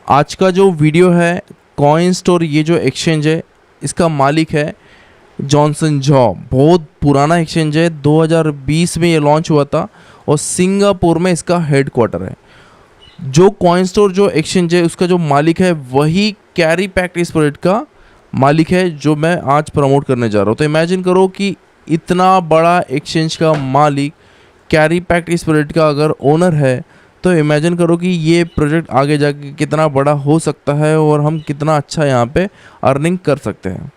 आज का जो वीडियो है, कॉइन स्टोर ये जो एक्सचेंज है इसका मालिक है जॉनसन जॉ। बहुत पुराना एक्सचेंज है, 2020 में ये लॉन्च हुआ था और सिंगापुर में इसका हेडक्वार्टर है। जो कॉइन स्टोर जो एक्सचेंज है उसका जो मालिक है वही कैरी पैक्ट इस प्रोजेक्ट का मालिक है जो मैं आज प्रमोट करने जा रहा हूँ। तो इमेजिन करो कि इतना बड़ा एक्सचेंज का मालिक कैरी पैक्ट इस प्रोजेक्ट का अगर ओनर है, तो इमेजिन करो कि ये प्रोजेक्ट आगे जाके कितना बड़ा हो सकता है और हम कितना अच्छा यहाँ पे अर्निंग कर सकते हैं।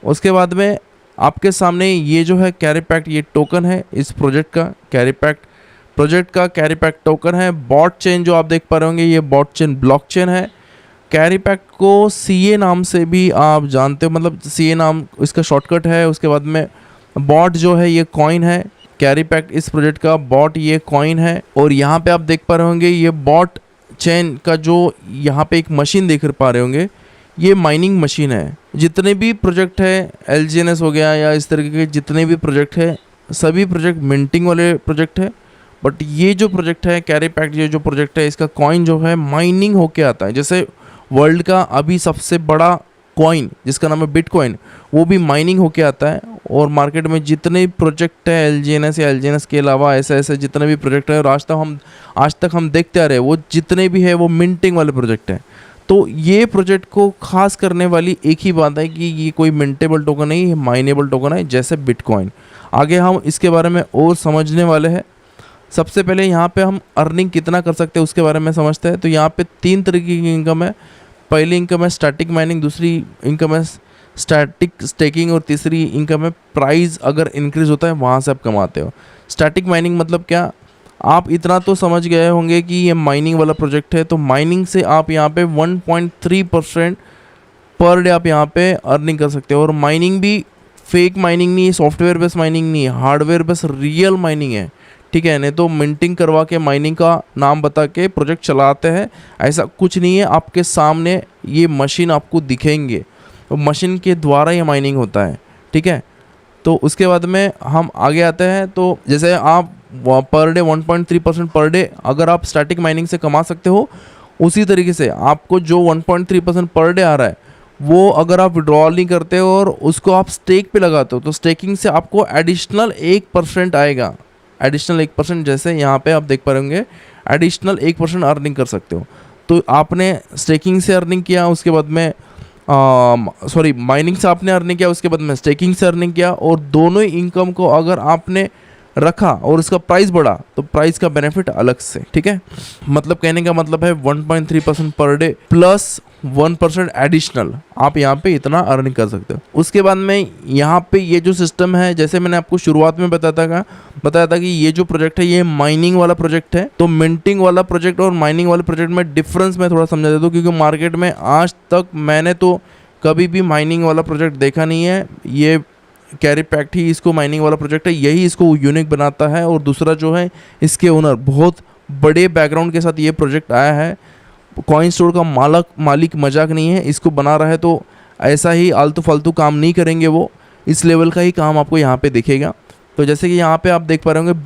उसके बाद में आपके सामने ये जो है कैरी पैक्ट, ये टोकन है इस प्रोजेक्ट का। कैरी पैक्ट प्रोजेक्ट का कैरी पैक्ट टोकन है। बॉट चेन जो आप देख पा रहे होंगे, ये बॉट चेन ब्लॉकचेन है। कैरी पैक्ट को सीए नाम से भी आप जानते हो, मतलब सीए नाम इसका शॉर्टकट है। उसके बाद में बॉट जो है ये कॉइन है। कैरी पैक्ट इस प्रोजेक्ट का बॉट ये कॉइन है। और यहाँ पे आप देख पा रहे होंगे ये बॉट चेन का जो यहाँ पे एक मशीन देख पा रहे होंगे, ये माइनिंग मशीन है। जितने भी प्रोजेक्ट है, एलजीएनएस हो गया या इस तरीके के जितने भी प्रोजेक्ट है, सभी प्रोजेक्ट मिंटिंग वाले प्रोजेक्ट है। बट ये जो प्रोजेक्ट है कैरी पैक्ट, ये जो प्रोजेक्ट है इसका कॉइन जो है माइनिंग होके आता है। जैसे वर्ल्ड का अभी सबसे बड़ा कॉइन जिसका नाम है बिटकॉइन, वो भी माइनिंग होके आता है। और मार्केट में जितने प्रोजेक्ट है एलजीएनएस या एलजीएनएस के अलावा ऐसे ऐसे जितने भी प्रोजेक्ट है, और आज तक हम देखते आ रहे हैं, वो जितने भी है वो मिंटिंग वाले प्रोजेक्ट हैं। तो ये प्रोजेक्ट को खास करने वाली एक ही बात है कि ये कोई मिंटेबल टोकन नहीं है, माइनेबल टोकन है जैसे बिटकॉइन। आगे हम इसके बारे में और समझने वाले हैं। सबसे पहले यहाँ पे हम अर्निंग कितना कर सकते हैं उसके बारे में समझते हैं। तो यहाँ पे 3 तरीके की इनकम है। पहली इनकम है स्टैटिक माइनिंग, दूसरी इनकम है स्टैटिक स्टेकिंग और तीसरी इनकम है प्राइस अगर इंक्रीज होता है वहाँ से आप कमाते हो। स्टैटिक माइनिंग मतलब क्या, आप इतना तो समझ गए होंगे कि ये माइनिंग वाला प्रोजेक्ट है। तो माइनिंग से आप यहाँ पे 1.3% पर डे आप यहाँ पे अर्निंग कर सकते हो। और माइनिंग भी फेक माइनिंग नहीं है, सॉफ्टवेयर बेस्ड माइनिंग नहीं है, हार्डवेयर बेस्ड रियल माइनिंग है। ठीक है, नहीं तो मिंटिंग करवा के माइनिंग का नाम बता के प्रोजेक्ट चलाते हैं, ऐसा कुछ नहीं है। आपके सामने ये मशीन आपको दिखेंगे, तो मशीन के द्वारा ये माइनिंग होता है। ठीक है, तो उसके बाद में हम आगे आते हैं। तो जैसे आप पर डे 1.3% पर डे अगर आप स्टैटिक माइनिंग से कमा सकते हो, उसी तरीके से आपको जो 1.3% पर डे आ रहा है वो अगर आप विड्रॉल नहीं करते हो और उसको आप स्टेक पे लगाते हो, तो स्टेकिंग से आपको एडिशनल 1% आएगा। एडिशनल 1%, जैसे यहाँ पे आप देख पा रहे होंगे, एडिशनल 1% अर्निंग कर सकते हो। तो आपने स्टेकिंग से अर्निंग किया, उसके बाद में माइनिंग से आपने अर्निंग किया, उसके बाद में स्टेकिंग से अर्निंग किया, और दोनों ही इनकम को अगर आपने रखा और उसका प्राइस बढ़ा तो प्राइस का बेनिफिट अलग से। ठीक है, मतलब कहने का मतलब है 1.3% पर डे प्लस 1% एडिशनल, आप यहाँ पे इतना अर्निंग कर सकते हो। उसके बाद में यहाँ पे ये जो सिस्टम है, जैसे मैंने आपको शुरुआत में बताया था कि ये जो प्रोजेक्ट है ये माइनिंग वाला प्रोजेक्ट है। तो मिंटिंग वाला प्रोजेक्ट और माइनिंग वाले प्रोजेक्ट में डिफरेंस मैं थोड़ा समझा देता हूँ, क्योंकि मार्केट में आज तक मैंने तो कभी भी माइनिंग वाला प्रोजेक्ट देखा नहीं है। ये कैरी पैक्ट ही इसको माइनिंग वाला प्रोजेक्ट है, यही इसको यूनिक बनाता है। और दूसरा जो है, इसके ओनर बहुत बड़े बैकग्राउंड के साथ ये प्रोजेक्ट आया है। कॉइन स्टोर का मालिक मजाक नहीं है, इसको बना रहा है तो ऐसा ही आलतू फालतू काम नहीं करेंगे वो, इस लेवल का ही काम आपको यहाँ पे दिखेगा। तो जैसे कि यहाँ पे आप देख पा रहे होंगे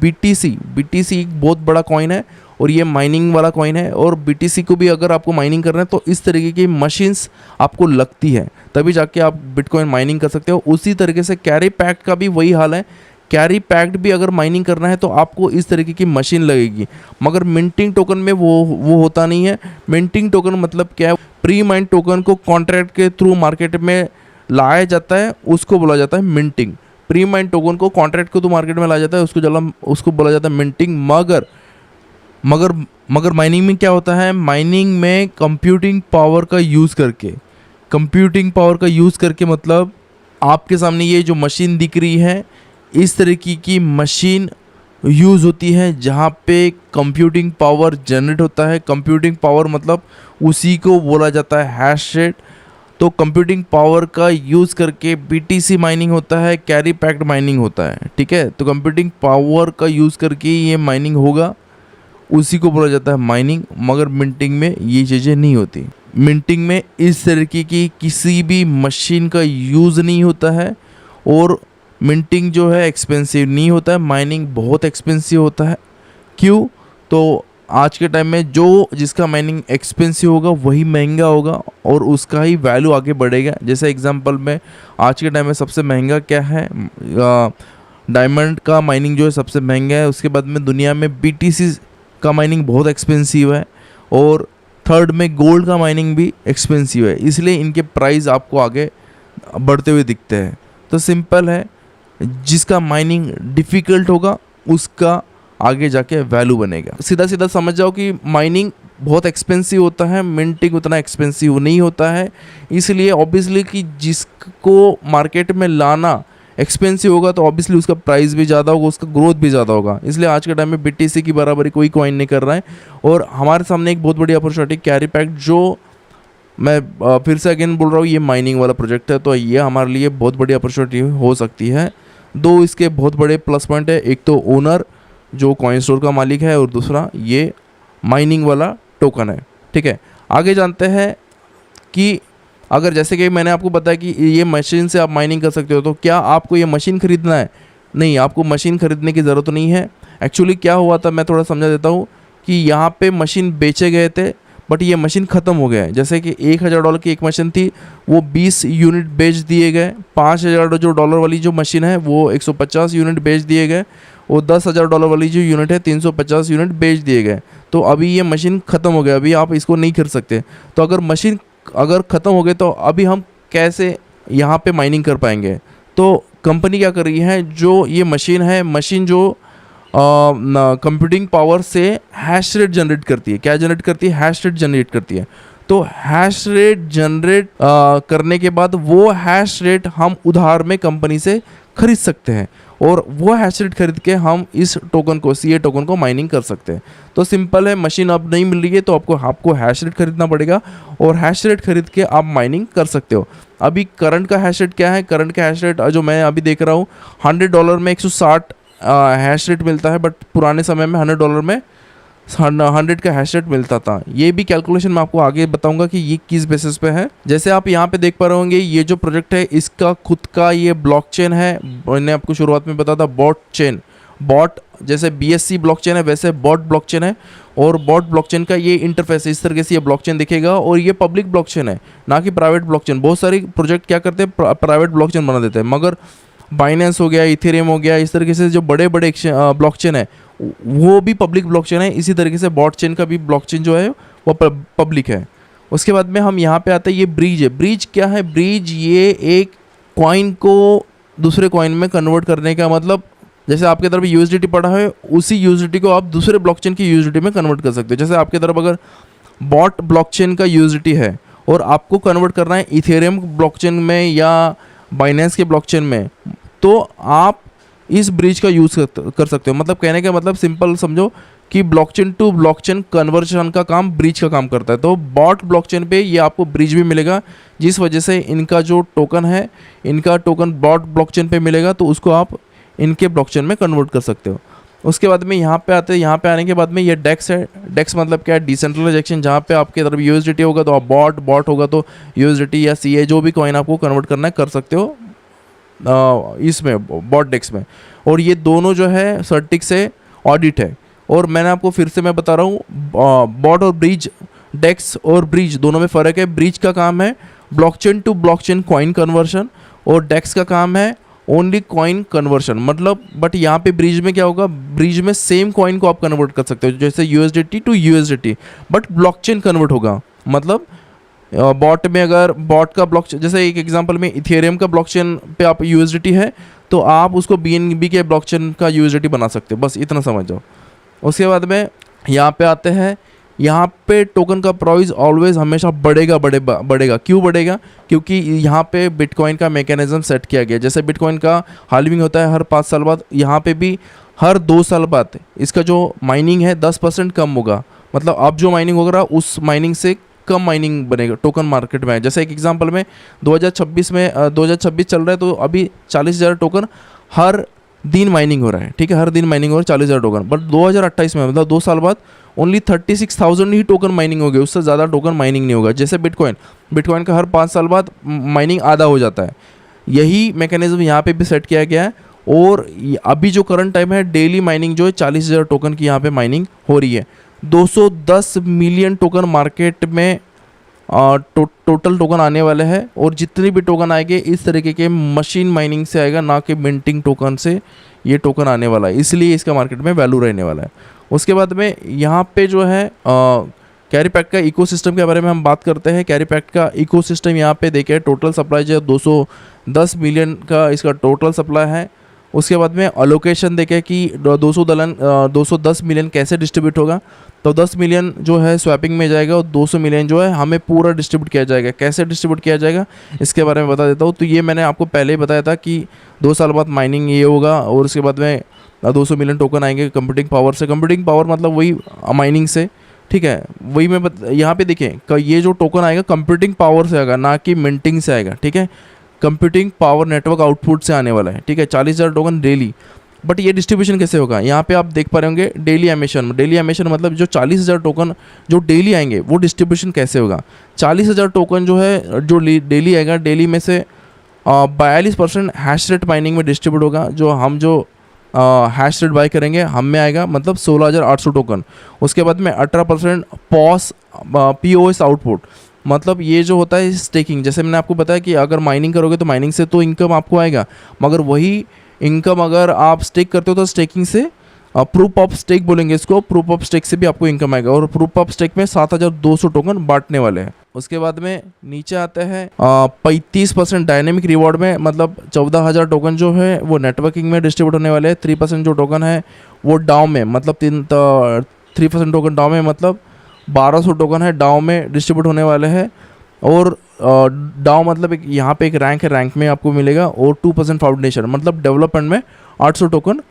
बीटीसी एक बहुत बड़ा कॉइन है और ये माइनिंग वाला कॉइन है। और बीटीसी को भी अगर आपको माइनिंग करना है तो इस तरीके की मशीन्स आपको लगती है, तभी जाके आप बिटकॉइन माइनिंग कर सकते हो। उसी तरीके से कैरी पैक्ट का भी वही हाल है। कैरी पैक्ट भी अगर माइनिंग करना है तो आपको इस तरीके की मशीन लगेगी, मगर मिंटिंग टोकन में वो होता नहीं है। मिंटिंग टोकन मतलब क्या है, प्री माइंड टोकन को कॉन्ट्रैक्ट के थ्रू मार्केट में लाया जाता है, उसको बोला जाता है मिंटिंग। प्री माइंड टोकन को कॉन्ट्रैक्ट को तो मार्केट में लाया जाता है, उसको बोला जाता है मिंटिंग। मगर माइनिंग में क्या होता है, माइनिंग में कंप्यूटिंग पावर का यूज़ करके मतलब आपके सामने ये जो मशीन दिख रही है, इस तरीके की मशीन यूज़ होती है जहाँ पे कंप्यूटिंग पावर जनरेट होता है। कंप्यूटिंग पावर मतलब उसी को बोला जाता है हैश रेट। तो कंप्यूटिंग पावर का यूज़ करके बीटीसी माइनिंग होता है, कैरी पैक्ट माइनिंग होता है। ठीक है, तो कंप्यूटिंग पावर का यूज़ करके ये माइनिंग होगा, उसी को बोला जाता है माइनिंग। मगर मिंटिंग में ये चीज़ें नहीं होती। मिंटिंग में इस तरीके की किसी भी मशीन का यूज़ नहीं होता है, और मिंटिंग जो है एक्सपेंसिव नहीं होता है, माइनिंग बहुत एक्सपेंसिव होता है। क्यों? तो आज के टाइम में जो जिसका माइनिंग एक्सपेंसिव होगा वही महंगा होगा और उसका ही वैल्यू आगे बढ़ेगा। जैसे एग्जांपल में आज के टाइम में सबसे महंगा क्या है, डायमंड का माइनिंग जो है सबसे महंगा है। उसके बाद में दुनिया में BTC का माइनिंग बहुत एक्सपेंसिव है और थर्ड में गोल्ड का माइनिंग भी एक्सपेंसिव है, इसलिए इनके प्राइस आपको आगे बढ़ते हुए दिखते हैं। तो सिंपल है, जिसका माइनिंग डिफ़िकल्ट होगा उसका आगे जाके वैल्यू बनेगा। सीधा सीधा समझ जाओ कि माइनिंग बहुत एक्सपेंसिव होता है, मिंटिंग उतना एक्सपेंसिव नहीं होता है। इसलिए ऑब्वियसली कि जिसको मार्केट में लाना एक्सपेंसिव होगा तो ऑब्वियसली उसका प्राइस भी ज़्यादा होगा, उसका ग्रोथ भी ज़्यादा होगा। इसलिए आज के टाइम में BTC की बराबरी कोई कॉइन नहीं कर रहा है। और हमारे सामने एक बहुत बड़ी अपॉर्चुनिटी कैरी पैक्ट, जो मैं फिर से अगेन बोल रहा हूँ, ये माइनिंग वाला प्रोजेक्ट है, तो ये हमारे लिए बहुत बड़ी अपॉर्चुनिटी हो सकती है। दो इसके बहुत बड़े प्लस पॉइंट है, एक तो ओनर जो कॉइन स्टोर का मालिक है और दूसरा ये माइनिंग वाला टोकन है। ठीक है, आगे जानते हैं कि अगर जैसे कि मैंने आपको बताया कि ये मशीन से आप माइनिंग कर सकते हो, तो क्या आपको ये मशीन ख़रीदना है? नहीं, आपको मशीन ख़रीदने की ज़रूरत नहीं है। एक्चुअली क्या हुआ था, मैं थोड़ा समझा देता हूँ कि यहाँ पे मशीन बेचे गए थे बट ये मशीन ख़त्म हो गया है। जैसे कि $1000 की एक मशीन थी, वो 20 यूनिट बेच दिए गए। $5000 जो डॉलर वाली जो मशीन है वो 150 यूनिट बेच दिए गए। वो $10,000 वाली जो यूनिट है 350 यूनिट बेच दिए गए। तो अभी ये मशीन ख़त्म हो गया, अभी आप इसको नहीं खरीद सकते। तो अगर मशीन अगर ख़त्म हो गए तो अभी हम कैसे यहाँ पे माइनिंग कर पाएंगे? तो कंपनी क्या कर रही है, जो ये मशीन है, मशीन जो कंप्यूटिंग पावर से हैश रेट जनरेट करती है। क्या जनरेट करती है? हैश रेट जनरेट करती है। तो हैश रेट जनरेट करने के बाद वो हैश रेट हम उधार में कंपनी से खरीद सकते हैं और वो हैश रेट खरीद के हम इस टोकन को, CA टोकन को माइनिंग कर सकते हैं। तो सिंपल है, मशीन अब नहीं मिल रही है तो आपको हैश रेट खरीदना पड़ेगा और हैश रेट खरीद के आप माइनिंग कर सकते हो। अभी करंट का हैश रेट क्या है? करंट का हैश रेट जो मैं अभी देख रहा हूँ, $100 में 160 हैश रेट मिलता है, बट पुराने समय में $100 में 100 का हैश रेट मिलता था। ये भी कैलकुलेशन मैं आपको आगे बताऊंगा कि ये किस बेसिस पे है। जैसे आप यहाँ पे देख पा रहे होंगे, ये जो प्रोजेक्ट है इसका खुद का ये ब्लॉकचेन है। मैंने आपको शुरुआत में बताया था बॉट चेन, बॉट जैसे BSC ब्लॉकचेन है वैसे बॉट ब्लॉकचेन है। और बॉट ब्लॉकचेन का ये इंटरफेस इस तरीके से ये ब्लॉकचेन दिखेगा और ये पब्लिक ब्लॉकचेन है, ना कि प्राइवेट ब्लॉकचेन। बहुत सारी प्रोजेक्ट क्या करते हैं, प्राइवेट ब्लॉकचेन बना देते हैं, मगर बाइनेंस हो गया, इथेरियम हो गया, इस तरीके से जो बड़े बड़े ब्लॉकचेन है वो भी पब्लिक ब्लॉकचेन है। इसी तरीके से बॉट चेन का भी ब्लॉकचेन जो है वो पब्लिक है। उसके बाद में हम यहाँ पे आते हैं, ये ब्रिज है। ब्रिज क्या है? ब्रिज ये एक कॉइन को दूसरे कॉइन में कन्वर्ट करने का, मतलब जैसे आपके तरफ USDT पड़ा है, उसी USDT को आप दूसरे ब्लॉकचेन की USDT में कन्वर्ट कर सकते हो। जैसे आपके तरफ अगर बॉट ब्लॉकचेन का USDT है और आपको कन्वर्ट करना है इथेरियम ब्लॉकचेन में या बाइनेंस के ब्लॉकचेन में, तो आप इस ब्रिज का यूज़ कर सकते हो। मतलब कहने का मतलब सिंपल समझो कि ब्लॉकचेन टू ब्लॉकचेन कन्वर्जन का काम ब्रिज का काम करता है। तो बॉट ब्लॉकचेन पे ये आपको ब्रिज भी मिलेगा, जिस वजह से इनका जो टोकन है, इनका टोकन बॉट ब्लॉकचेन पे मिलेगा, तो उसको आप इनके ब्लॉकचेन में कन्वर्ट कर सकते हो। उसके बाद में यहाँ पे आते हैं, यहाँ पे आने के बाद में ये डेक्स है। डेक्स मतलब क्या है? डिसेंट्रलाइज एक्सचेंज, जहाँ पे आपके तरफ USDT होगा तो आप बॉट होगा तो USDT या CA जो भी कॉइन आपको कन्वर्ट करना है कर सकते हो इसमें बॉट डेक्स में। और ये दोनों जो है सर्टिक से ऑडिट है। और मैंने आपको फिर से मैं बता रहा हूँ, बॉट और ब्रिज, डेक्स और ब्रिज दोनों में फ़र्क है। ब्रिज का काम है blockchain to blockchain coin conversion और डेक्स का काम है ओनली कॉइन कन्वर्शन। मतलब बट यहाँ पे ब्रिज में क्या होगा, ब्रिज में सेम कॉइन को आप कन्वर्ट कर सकते हो, जैसे USDT to USDT, but blockchain convert होगा। मतलब बॉट में अगर बॉट का ब्लॉकचेन, जैसे एक एग्जांपल में इथेरियम का ब्लॉकचेन पे आप USDT है तो आप उसको BNB के ब्लॉकचेन का USDT बना सकते हो, बस इतना समझ जाओ। उसके बाद में यहाँ पे आते हैं, यहाँ पे टोकन का प्राइस ऑलवेज हमेशा बढ़ेगा। क्यों बढ़ेगा? क्योंकि यहाँ पे बिटकॉइन का मैकेनिज्म सेट किया गया। जैसे बिटकॉइन का हाल्विंग होता है हर 5 साल बाद, यहाँ पे भी हर 2 साल बाद इसका जो माइनिंग है 10% कम होगा। मतलब अब जो माइनिंग होगा उस माइनिंग से कम माइनिंग बनेगा टोकन मार्केट में। जैसे एक एग्जांपल में 2026 चल रहा है तो अभी 40,000 टोकन हर दिन माइनिंग हो रहा है। ठीक है, हर दिन माइनिंग हो रहा है 40,000 टोकन। बट 2028 में मतलब 2 साल बाद ओनली 36,000 ही टोकन माइनिंग होगी, उससे ज़्यादा टोकन माइनिंग नहीं होगा। जैसे बिटकॉइन का हर 5 साल बाद माइनिंग आधा हो जाता है। यही मैकेनिज्म यहाँ पे भी सेट किया गया है। और अभी जो करंट टाइम है डेली माइनिंग जो है 40,000 टोकन की यहाँ पे माइनिंग हो रही है। 210 मिलियन टोकन मार्केट में टोटल टोकन आने वाले हैं, और जितने भी टोकन आएंगे इस तरीके के मशीन माइनिंग से आएगा, ना कि मिंटिंग टोकन से ये टोकन आने वाला है, इसलिए इसका मार्केट में वैल्यू रहने वाला है। उसके बाद में यहाँ पे जो है कैरी पैक्ट का इकोसिस्टम के बारे में हम बात करते हैं। कैरी पैक्ट का इकोसिस्टम यहाँ पे देखें, टोटल सप्लाई जो 210 मिलियन का इसका टोटल सप्लाई है। उसके बाद में अलोकेशन देखें कि 210 मिलियन कैसे डिस्ट्रीब्यूट होगा, तो 10 मिलियन जो है स्वैपिंग में जाएगा और 200 मिलियन जो है हमें पूरा डिस्ट्रीब्यूट किया जाएगा। कैसे डिस्ट्रीब्यूट किया जाएगा इसके बारे में बता देता हूँ। तो ये मैंने आपको पहले ही बताया था कि 2 साल बाद माइनिंग ये होगा, और उसके बाद में 200 मिलियन टोकन आएंगे कंप्यूटिंग पावर से। कंप्यूटिंग पावर मतलब वही माइनिंग से, ठीक है। वही मैं यहाँ पे देखें ये जो टोकन आएगा कंप्यूटिंग पावर से आएगा, ना कि मिंटिंग से आएगा, ठीक है। कंप्यूटिंग पावर नेटवर्क आउटपुट से आने वाला है, ठीक है। 40,000 टोकन डेली। बट ये डिस्ट्रीब्यूशन कैसे होगा, यहाँ पे आप देख पा रहे होंगे डेली एमिशन। डेली एमिशन मतलब जो 40,000 टोकन जो डेली आएंगे वो डिस्ट्रीब्यूशन कैसे होगा। 40,000 टोकन जो है जो डेली आएगा, डेली में से 42% हैश रेट माइनिंग में डिस्ट्रीब्यूट होगा। जो हैश रेट बाय करेंगे हम में आएगा, मतलब 16,800 टोकन। उसके बाद में 18% POS आउटपुट, मतलब ये जो होता है स्टेकिंग। जैसे मैंने आपको बताया कि अगर माइनिंग करोगे तो माइनिंग से तो इनकम आपको आएगा, मगर वही इनकम अगर आप स्टेक करते हो तो स्टेकिंग से, प्रूफ ऑफ स्टेक बोलेंगे इसको, प्रूफ ऑफ स्टेक से भी आपको इनकम आएगा। और प्रूफ ऑफ स्टेक में 7,200 टोकन बांटने वाले हैं। उसके बाद में नीचे आते हैं 35% डायनेमिक रिवॉर्ड में, मतलब 14,000 टोकन जो है वो नेटवर्किंग में डिस्ट्रीब्यूट होने वाले हैं। 3% जो टोकन है वो डाउ में, मतलब 3% टोकन डाउ में, मतलब 1200 टोकन है डाउ में डिस्ट्रीब्यूट होने वाले हैं। और डाउ मतलब एक यहाँ पे एक रैंक है, रैंक में आपको मिलेगा। और 2% फाउंडेशन मतलब डेवलपमेंट में 800 टोकन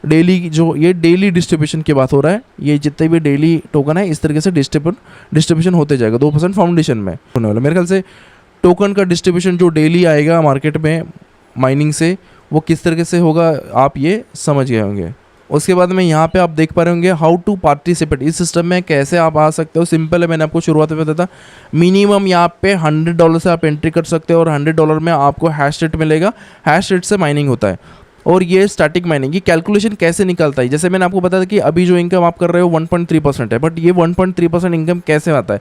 डेली, जो ये डेली डिस्ट्रीब्यूशन की बात हो रहा है। ये जितने भी डेली टोकन है इस तरीके से डिस्ट्रीब्यूशन होते जाएगा। 2% फाउंडेशन में होने वाला। मेरे ख्याल से टोकन का डिस्ट्रीब्यूशन जो डेली आएगा मार्केट में माइनिंग से, वो किस तरीके से होगा आप ये समझ गए होंगे। उसके बाद में यहाँ पे आप देख पा रहे होंगे हाउ टू पार्टिसिपेट, इस सिस्टम में कैसे आप आ सकते हो। सिंपल है, मैंने आपको शुरुआत में बताया था। मिनिमम यहाँ पे $100 से आप एंट्री कर सकते हो, और $100 में आपको हैश रेट मिलेगा। हैश रेट से माइनिंग होता है। और ये स्टैटिक माइनिंग की कैलकुलेशन कैसे निकलता है, जैसे मैंने आपको बताया था कि अभी जो इनकम आप कर रहे हो 1.3% है, बट ये 1.3% इनकम कैसे आता है।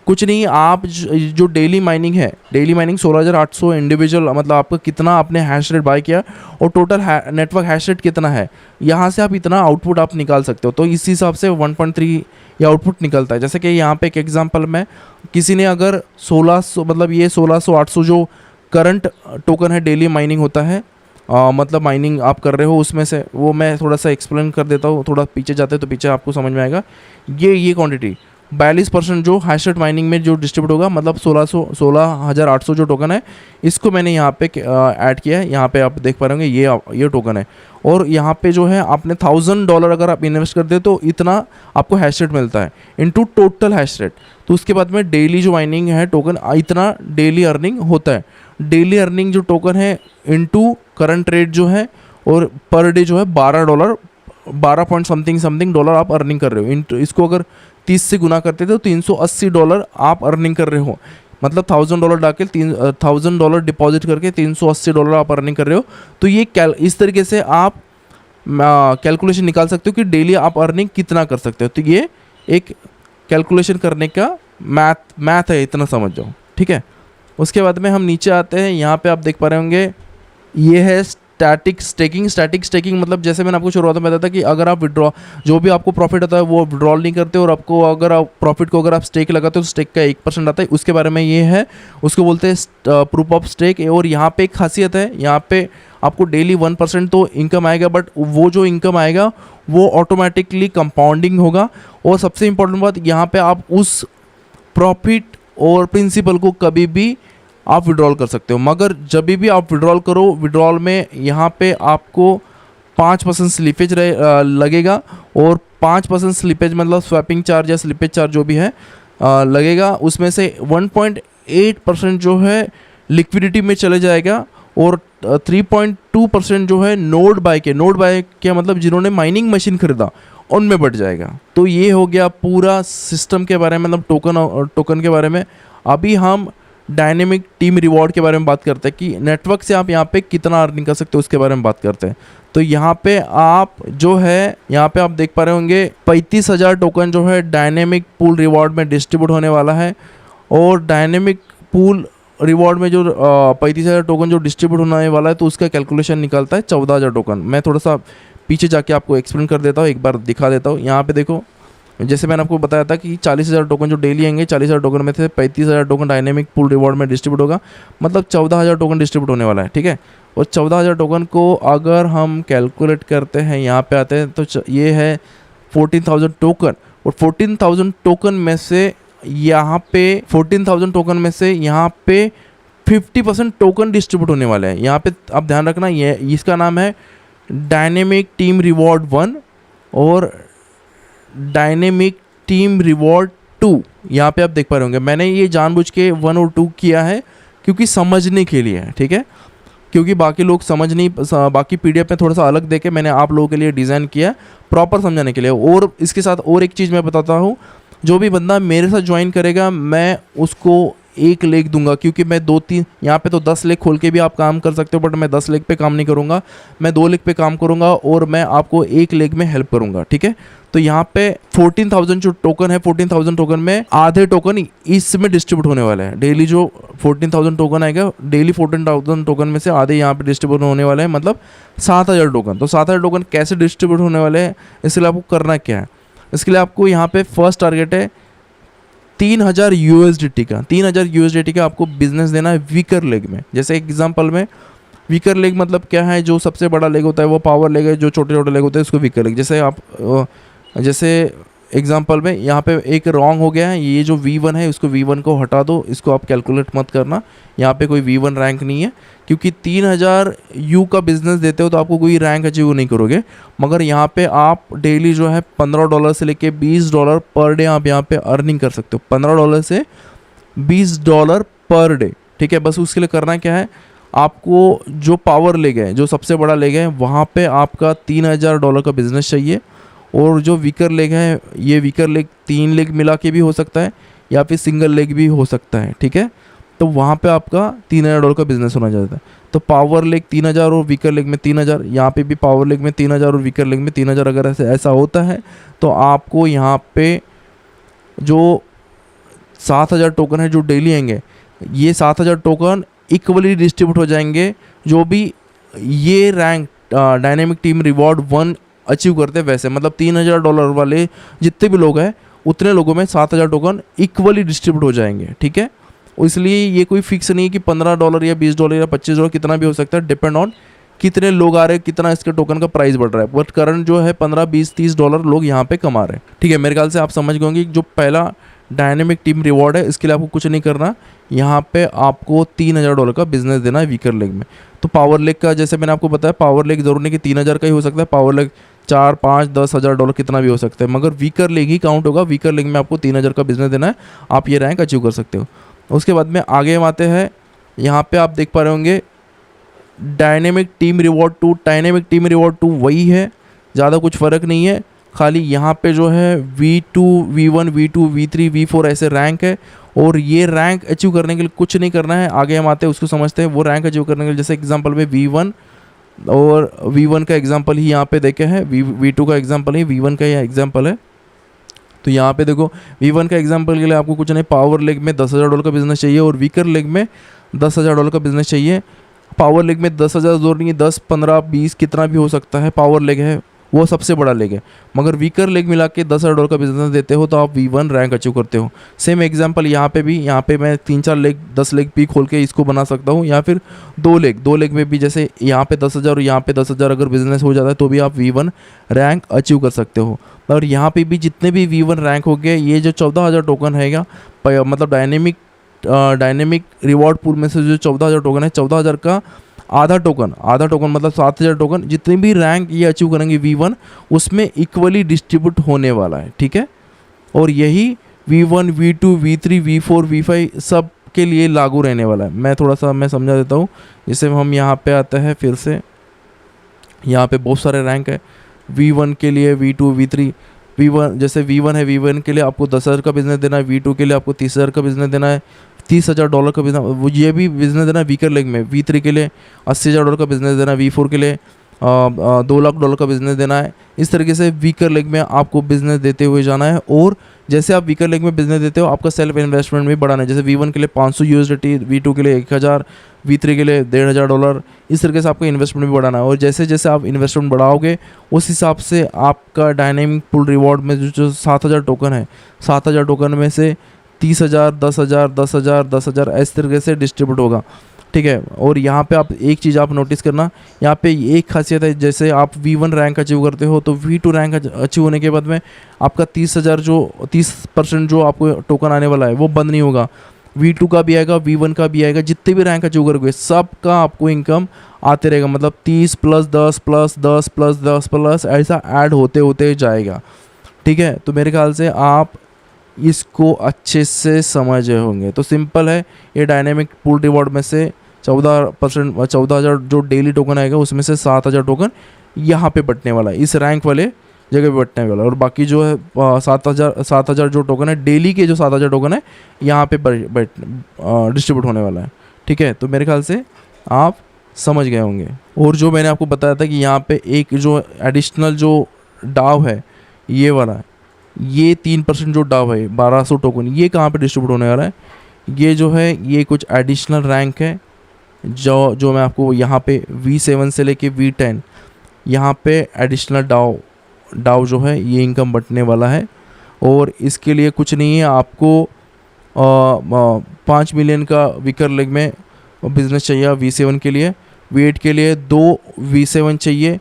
कुछ नहीं, आप जो डेली माइनिंग है, डेली माइनिंग 16,800 इंडिविजुअल, मतलब आपका कितना आपने हैश रेट बाय किया और टोटल नेटवर्क हैश रेट कितना है, यहाँ से आप इतना आउटपुट आप निकाल सकते हो। तो इस हिसाब से 1.3 ये आउटपुट निकलता है। जैसे कि यहाँ पे एक एग्जांपल में, किसी ने अगर 1600, मतलब ये 1600-800 जो करंट टोकन है डेली माइनिंग होता है, मतलब माइनिंग आप कर रहे हो उसमें से, वो मैं थोड़ा सा एक्सप्लेन कर देता हूँ। थोड़ा पीछे जाते हैं तो पीछे आपको समझ में आएगा। ये क्वांटिटी 42% जो हैश रेट माइनिंग में जो डिस्ट्रीब्यूट होगा, मतलब 16,800 जो टोकन है, इसको मैंने यहाँ पे ऐड किया है। यहाँ पे आप देख पा रहे होंगे ये टोकन है। और यहाँ पे जो है आपने $1,000 अगर आप इन्वेस्ट करते हो तो इतना आपको हैश रेट मिलता है इनटू टोटल हैश रेट। तो उसके बाद में डेली जो माइनिंग है टोकन, इतना डेली अर्निंग होता है। डेली अर्निंग जो टोकन है इनटू करंट रेट जो है, और पर डे जो है $12 पॉइंट समथिंग डॉलर आप अर्निंग कर रहे हो। इसको अगर 30 से गुना करते थे तो $380 आप अर्निंग कर रहे हो। मतलब $1,000 डाल के $1,000 डिपॉजिट करके $380 आप अर्निंग कर रहे हो। तो ये इस तरीके से आप कैलकुलेशन निकाल सकते हो कि डेली आप अर्निंग कितना कर सकते हो। तो ये एक कैलकुलेशन करने का मैथ है, इतना समझ जाओ, ठीक है। उसके बाद में हम नीचे आते हैं। यहाँ पे आप देख पा रहे होंगे ये है स्टैटिक स्टेकिंग मतलब जैसे मैंने आपको शुरुआत में बताया था कि अगर आप जो भी आपको प्रॉफिट आता है वो विड्रॉल नहीं करते, और आपको अगर आप प्रॉफिट को अगर आप स्टेक लगाते हो तो स्टेक का 1% आता है। उसके बारे में ये है, उसको बोलते हैं प्रूफ ऑफ स्टेक। और यहाँ पे एक खासियत है, यहाँ पे आपको डेली 1% तो इनकम आएगा, बट वो जो इनकम आएगा वो ऑटोमेटिकली कंपाउंडिंग होगा। और सबसे इंपॉर्टेंट बात, यहाँ पे आप उस प्रॉफिट और प्रिंसिपल को कभी भी आप विड्रॉल कर सकते हो। मगर जब भी आप विड्रॉल करो, विड्रॉल में यहाँ पे आपको 5% स्लिपेज लगेगा, और 5% स्लिपेज मतलब स्वैपिंग चार्ज या स्लिपेज चार्ज जो भी है लगेगा। उसमें से 1.8% जो है लिक्विडिटी में चले जाएगा, और 3.2% जो है नोड बाय के मतलब जिन्होंने माइनिंग मशीन खरीदा उनमें बढ़ जाएगा। तो ये हो गया पूरा सिस्टम के बारे में, मतलब टोकन के बारे में। अभी हम डायनेमिक टीम रिवॉर्ड के बारे में बात करते हैं कि नेटवर्क से आप यहाँ पे कितना अर्निंग कर सकते हो उसके बारे में बात करते हैं। तो यहाँ पे आप जो है यहाँ पे आप देख पा रहे होंगे 35,000 टोकन जो है डायनेमिक पूल रिवॉर्ड में डिस्ट्रीब्यूट होने वाला है। और डायनेमिक पूल रिवॉर्ड में जो 35,000 टोकन जो डिस्ट्रीब्यूट होने वाला है तो उसका कैलकुलेशन निकलता है 14,000 टोकन। मैं थोड़ा सा पीछे जाके आपको एक्सप्लेन कर देता हूँ, एक बार दिखा देता हूँ। यहाँ पे देखो, जैसे मैंने आपको बताया था कि 40,000 टोकन जो डेली आएंगे, 40,000 टोकन में से 35,000 टोकन डायनेमिक पूल रिवॉर्ड में डिस्ट्रीब्यूट होगा, मतलब 14,000 टोकन डिस्ट्रीब्यूट होने वाला है, ठीक है। और 14,000 टोकन को अगर हम कैलकुलेट करते हैं, यहाँ पे आते हैं तो ये है 14,000 टोकन। और 14,000 टोकन में से यहाँ पे 14,000 टोकन में से यहाँ पे 50% टोकन डिस्ट्रीब्यूट होने वाले हैं। यहाँ पे आप ध्यान रखना, ये इसका नाम है डायनेमिक टीम रिवॉर्ड 1 और डायनेमिक टीम रिवॉर्ड 2। यहाँ पे आप देख पा रहे होंगे, मैंने ये जानबूझ के 1 और 2 किया है क्योंकि समझने के लिए है, ठीक है। क्योंकि बाकी लोग समझ नहीं, बाकी पीडीएफ में थोड़ा सा अलग देके मैंने आप लोगों के लिए डिज़ाइन किया प्रॉपर समझाने के लिए। और इसके साथ और एक चीज़ मैं बताता हूँ, जो भी बंदा मेरे साथ ज्वाइन करेगा मैं उसको 1 लेग दूंगा, क्योंकि मैं 2-3 यहाँ पे तो 10 लेग खोल के भी आप काम कर सकते हो, बट मैं 10 लेग पे काम नहीं करूँगा, मैं 2 लेग पे काम करूँगा और मैं आपको 1 लेग में हेल्प करूँगा, ठीक है। तो यहाँ पे 14,000 जो टोकन है, 14,000 टोकन में आधे टोकन इसमें डिस्ट्रीब्यूट होने वाले हैं। डेली जो 14,000 टोकन आएगा, डेली 14,000 टोकन में से आधे यहाँ पे डिस्ट्रीब्यूट होने वाले हैं, मतलब 7,000 टोकन। तो 7,000 टोकन कैसे डिस्ट्रीब्यूट होने वाले हैं, इसके लिए आपको करना क्या है, इसके लिए आपको यहाँ पे फर्स्ट टारगेट है 3,000 USDT का। 3,000 USDT का आपको बिजनेस देना है वीकर लेग में। जैसे एग्जांपल में वीकर लेग मतलब क्या है, जो सबसे बड़ा लेग होता है वो पावर लेग है, जो छोटे छोटे लेग होते हैं उसको वीकर लेग। जैसे आप जैसे एग्जांपल में यहाँ पे एक रॉन्ग हो गया है, ये जो V1 है उसको V1 को हटा दो, इसको आप कैलकुलेट मत करना, यहाँ पे कोई V1 रैंक नहीं है, क्योंकि 3,000 U का बिजनेस देते हो तो आपको कोई रैंक अचीव नहीं करोगे। मगर यहाँ पे आप डेली जो है $15 से लेके $20 पर डे आप यहाँ पे अर्निंग कर सकते हो। $15 से $20 पर डे, ठीक है। बस उसके लिए करना क्या है, आपको जो पावर लेग है, जो सबसे बड़ा लेग है, वहाँ पे आपका $3,000 का बिजनेस चाहिए। और जो वीकर लेग है, ये वीकर लेग 3 लेग मिला के भी हो सकता है या फिर सिंगल लेग भी हो सकता है, ठीक है। तो वहाँ पे आपका $3,000 का बिजनेस होना चाहता है। तो पावर लेग 3,000 और वीकर लेग में 3,000, यहाँ पे भी पावर लेग में 3,000 और वीकर लेग में 3,000 अगर ऐसा होता है तो आपको यहाँ पे जो 7,000 टोकन है जो डेली आएंगे, ये 7,000 टोकन इक्वली डिस्ट्रीब्यूट हो जाएंगे। जो भी ये rank dynamic team reward 1 achieve करते हैं, वैसे मतलब $3,000 वाले जितने भी लोग हैं उतने लोगों में 7,000 टोकन इक्वली डिस्ट्रीब्यूट हो जाएंगे, ठीक है। इसलिए ये कोई फिक्स नहीं है कि $15 या $20 या $25 कितना भी हो सकता है, डिपेंड ऑन कितने लोग आ रहे हैं, कितना इसके टोकन का प्राइस बढ़ रहा है। बट करंट जो है $15, $20, $30 लोग यहाँ पे कमा रहे हैं, ठीक है। मेरे ख्याल से आप समझ गए होंगे। जो पहला डायनेमिक टीम रिवॉर्ड है, इसके लिए आपको कुछ नहीं करना, यहाँ पे आपको $3,000 का बिजनेस देना है वीकर लेग में। तो पावर लेग का जैसे मैंने आपको बताया, पावर लेग जरूर नहीं कि 3,000 का ही हो सकता है, पावर लेग 4, 5, $10,000 कितना भी हो सकता है, मगर वीकर लेग ही काउंट होगा। वीकर लेग में आपको 3,000 का बिजनेस देना है, आप ये रैंक अचीव कर सकते हो। उसके बाद में आगे हम आते हैं, यहाँ पे आप देख पा रहे होंगे dynamic team reward 2। Dynamic team reward 2 वही है, ज़्यादा कुछ फ़र्क नहीं है, खाली यहाँ पे जो है V2, V1, V2, V3, V4 ऐसे रैंक है। और ये रैंक अचीव करने के लिए कुछ नहीं करना है, आगे हम आते हैं उसको समझते हैं। वो रैंक अचीव करने के लिए जैसे एग्जांपल में V1 और V1 का एग्जांपल ही यहाँ पे देखे हैं, V2 का एग्जांपल ही V1 का यह एग्जांपल है। तो यहाँ पे देखो V1 का एग्जांपल के लिए आपको कुछ नहीं, पावर लेग में $10,000 का बिजनेस चाहिए और वीकर लेग में $10,000 का बिजनेस चाहिए। पावर लेग में 10,000 जोर नहीं है, 10, 15, 20 कितना भी हो सकता है। पावर लेग है वो सबसे बड़ा लेग है, मगर वीकर लेग मिला के $10,000 का बिजनेस देते हो तो आप V1 रैंक अचीव करते हो। सेम एग्जांपल यहाँ पे भी, यहाँ पे मैं 3-4 लेग 10 लेग भी खोल के इसको बना सकता हूँ, या फिर 2 लेग में भी जैसे यहाँ पे 10,000 और यहाँ पे 10,000 अगर बिजनेस हो जाता है तो भी आप V1 रैंक अचीव कर सकते हो। और यहाँ पे भी जितने भी V1 रैंक हो गए, ये जो 14,000 टोकन हैगा, मतलब डायनेमिक रिवॉर्ड पूल में से जो 14,000 टोकन है, 14,000 का आधा टोकन मतलब 7,000 टोकन, जितने भी रैंक ये अचीव करेंगे V1 उसमें इक्वली डिस्ट्रीब्यूट होने वाला है, ठीक है। और यही V1, V2, V3, V4, V5 सब के लिए लागू रहने वाला है। मैं थोड़ा सा समझा देता हूँ। जैसे हम यहाँ पे आते हैं, फिर से यहाँ पे बहुत सारे रैंक है। V1 के लिए, V2, V3, V1 जैसे V1 है, V1 के लिए आपको 10,000 का बिजनेस देना है, V2 के लिए आपको 30,000 का बिजनेस देना है, $30,000 का बिजनेस, वो ये भी बिजनेस देना वीकर लेग में। V3 के लिए $80,000 का बिजनेस देना, V4 के लिए $2 लाख का बिजनेस देना है। इस तरीके से वीकर लेग में आपको बिजनेस देते हुए जाना है। और जैसे आप वीकर लेग में बिजनेस देते हो, आपका सेल्फ इन्वेस्टमेंट भी बढ़ाना है। जैसे V1 के लिए $500, V2 के लिए 1,000, V3 के लिए $1,500। इस तरीके से आपका इन्वेस्टमेंट भी बढ़ाना है। और जैसे जैसे आप इन्वेस्टमेंट बढ़ाओगे, उस हिसाब से आपका डायनेमिक पुल रिवॉर्ड में जो 7,000 टोकन है, 7,000 टोकन में से 30,000, 10,000, 10,000, 10,000 इस तरीके से डिस्ट्रीब्यूट होगा, ठीक है। और यहाँ पे आप एक चीज़ आप नोटिस करना, यहाँ पे एक खासियत है, जैसे आप V1 रैंक अचीव करते हो तो V2 रैंक अचीव होने के बाद में आपका 30% जो आपको टोकन आने वाला है वो बंद नहीं होगा। V2 का भी आएगा, V1 का भी आएगा, जितने भी रैंक अचीव करोगे सब का आपको इनकम आते रहेगा। मतलब 30 + 10 + 10 + 10 + ऐसा ऐड होते होते जाएगा, ठीक है। तो मेरे ख्याल से आप इसको अच्छे से समझे होंगे। तो सिंपल है, ये डायनेमिक पूल रिवॉर्ड में से 14,000 जो डेली टोकन आएगा उसमें से 7,000 टोकन यहाँ पे बटने वाला है, इस रैंक वाले जगह पे बटने वाला है। और बाकी जो है 7,000 जो टोकन है डेली के, जो 7,000 टोकन है यहाँ पे डिस्ट्रीब्यूट होने वाला है, ठीक है। तो मेरे ख्याल से आप समझ गए होंगे। और जो मैंने आपको बताया था कि यहाँ पे एक जो एडिशनल जो डाव है ये वाला, ये 3% जो डाव है 1,200 टोकन, ये कहाँ पे डिस्ट्रीब्यूट होने वाला है? ये जो है ये कुछ एडिशनल रैंक है जो मैं आपको यहाँ पे V7 से लेके V10 यहाँ पे एडिशनल डाव जो है ये इनकम बटने वाला है। और इसके लिए कुछ नहीं है, आपको 5 मिलियन का वीकर लेग में बिजनेस चाहिए V7 के लिए, V8 के लिए 2 V7 चाहिए,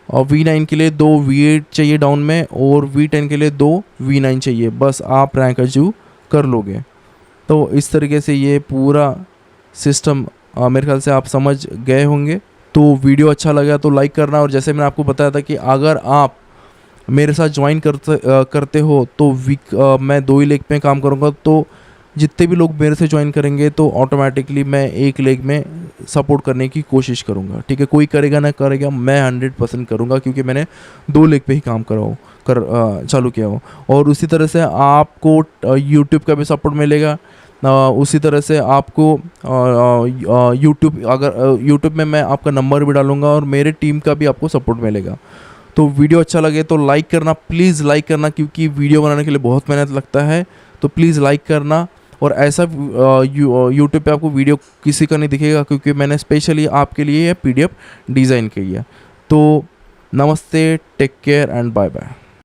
और V9 के लिए 2 V8 चाहिए डाउन में, और V10 के लिए 2 V9 चाहिए। बस आप रैंक अचीव कर लोगे। तो इस तरीके से ये पूरा सिस्टम मेरे ख्याल से आप समझ गए होंगे। तो वीडियो अच्छा लगा तो लाइक करना। और जैसे मैंने आपको बताया था कि अगर आप मेरे साथ ज्वाइन करते हो तो मैं 2 ही लेग में काम करूँगा। तो जितने भी लोग मेरे से ज्वाइन करेंगे तो ऑटोमेटिकली मैं 1 लेग में सपोर्ट करने की कोशिश करूँगा, ठीक है। कोई करेगा ना करेगा, मैं 100% करूँगा, क्योंकि मैंने 2 लेग पे ही काम चालू किया हो। और उसी तरह से आपको यूट्यूब का भी सपोर्ट मिलेगा। उसी तरह से आपको यूट्यूब में मैं आपका नंबर भी डालूँगा, और मेरे टीम का भी आपको सपोर्ट मिलेगा। तो वीडियो अच्छा लगे तो लाइक करना, प्लीज़ लाइक करना, क्योंकि वीडियो बनाने के लिए बहुत मेहनत लगता है। तो प्लीज़ लाइक करना। और ऐसा यूट्यूब पे आपको वीडियो किसी का नहीं दिखेगा, क्योंकि मैंने स्पेशली आपके लिए PDF डिज़ाइन की है। तो नमस्ते, take care and bye bye.